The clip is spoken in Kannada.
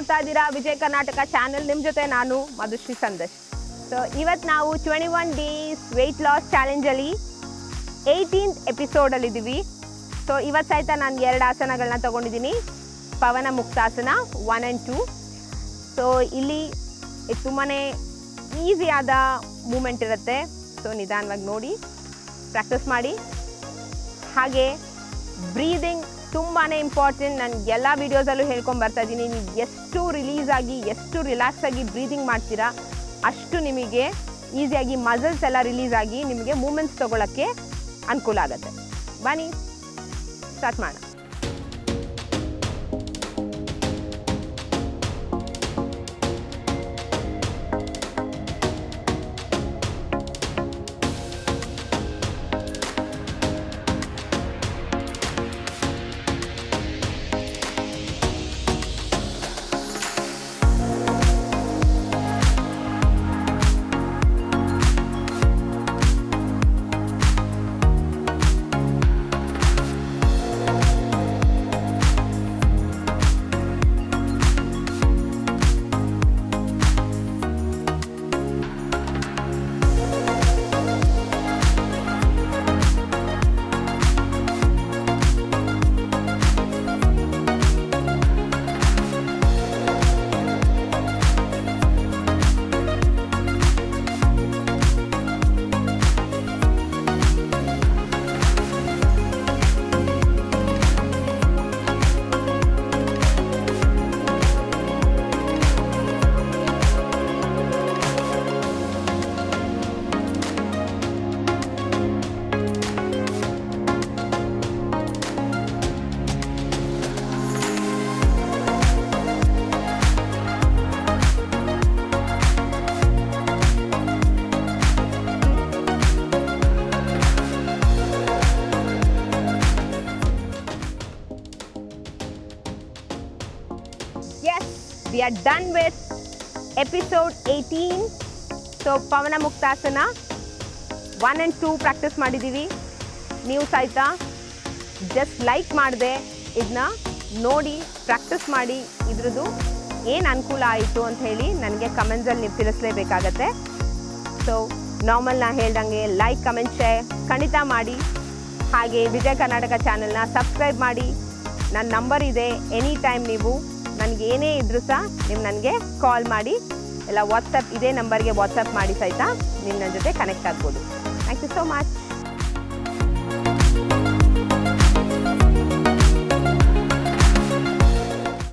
ನೋಡ್ತಾ ಇದ್ದೀರಾ ವಿಜಯ್ ಕರ್ನಾಟಕ ಚಾನೆಲ್. ನಿಮ್ಮ ಜೊತೆ ನಾನು ಮಧುಶ್ರೀ ಸಂದೇಶ್. ಸೊ ಇವತ್ತು ನಾವು 21 ಡೇಸ್ ವೆಯ್ಟ್ ಲಾಸ್ ಚಾಲೆಂಜಲ್ಲಿ 18th ಎಪಿಸೋಡಲ್ಲಿದ್ದೀವಿ. ಸೊ ಇವತ್ತು ಸಹಿತ ನಾನು 2 ಆಸನಗಳನ್ನ ತೊಗೊಂಡಿದ್ದೀನಿ, ಪವನ ಮುಕ್ತಾಸನ 1 and 2. ಸೊ ಇಲ್ಲಿ ತುಂಬಾ ಈಸಿಯಾದ ಮೂಮೆಂಟ್ ಇರುತ್ತೆ. ಸೊ ನಿಧಾನವಾಗಿ ನೋಡಿ ಪ್ರಾಕ್ಟೀಸ್ ಮಾಡಿ. ಹಾಗೆ ಬ್ರೀದಿಂಗ್ ತುಂಬಾ ಇಂಪಾರ್ಟೆಂಟ್. ನಾನು ಎಲ್ಲ ವೀಡಿಯೋಸಲ್ಲೂ ಹೇಳ್ಕೊಂಡು ಬರ್ತಾ ಇದ್ದೀನಿ, ನೀವು ಎಷ್ಟು ರಿಲೀಸ್ ಆಗಿ ಎಷ್ಟು ರಿಲ್ಯಾಕ್ಸ್ ಆಗಿ ಬ್ರೀದಿಂಗ್ ಮಾಡ್ತೀರಾ ಅಷ್ಟು ನಿಮಗೆ ಈಸಿಯಾಗಿ ಮಸಲ್ಸ್ ಎಲ್ಲ ರಿಲೀಸ್ ಆಗಿ ನಿಮಗೆ ಮೂಮೆಂಟ್ಸ್ ತೊಗೊಳ್ಳೋಕ್ಕೆ ಅನುಕೂಲ ಆಗುತ್ತೆ. ಬನ್ನಿ ಸ್ಟಾರ್ಟ್ ಮಾಡೋಣ. Yes, we are done with episode 18. So Pavana Muktasana 1 and 2 practice ಮಾಡಿದ್ದೀವಿ. ನೀವು ಸಹಿತ ಜಸ್ಟ್ ಲೈಕ್ ಮಾಡಿದೆ ಇದನ್ನ ನೋಡಿ ಪ್ರಾಕ್ಟೀಸ್ ಮಾಡಿ ಇದ್ರದ್ದು ಏನು ಅನುಕೂಲ ಆಯಿತು ಅಂತ ಹೇಳಿ ನನಗೆ ಕಮೆಂಟ್ಸಲ್ಲಿ ನೀವು ತಿಳಿಸ್ಲೇಬೇಕಾಗತ್ತೆ. ಸೊ ನಾರ್ಮಲ್ ನಾ ಹೇಳ್ದಂಗೆ ಲೈಕ್ ಕಮೆಂಟ್ ಶೇರ್ ಖಂಡಿತ ಮಾಡಿ. ಹಾಗೆ ವಿಜಯ್ ಕರ್ನಾಟಕ ಚಾನೆಲ್ನ ಸಬ್ಸ್ಕ್ರೈಬ್ ಮಾಡಿ. ನನ್ನ ನಂಬರ್ ಇದೆ, ಎನಿ ಟೈಮ್ ನೀವು ನನಗೆ ಏನೇ ಇದ್ರೂ ಸಹ ನೀವು ನನಗೆ ಕಾಲ್ ಮಾಡಿ, ಇಲ್ಲ ವಾಟ್ಸಪ್ ಇದೇ ನಂಬರ್ಗೆ ವಾಟ್ಸಪ್ ಮಾಡಿ ಸಹಿತ ನೀವು ನನ್ನ ಜೊತೆ ಕನೆಕ್ಟ್ ಆಗ್ಬೋದು. Thank you so much.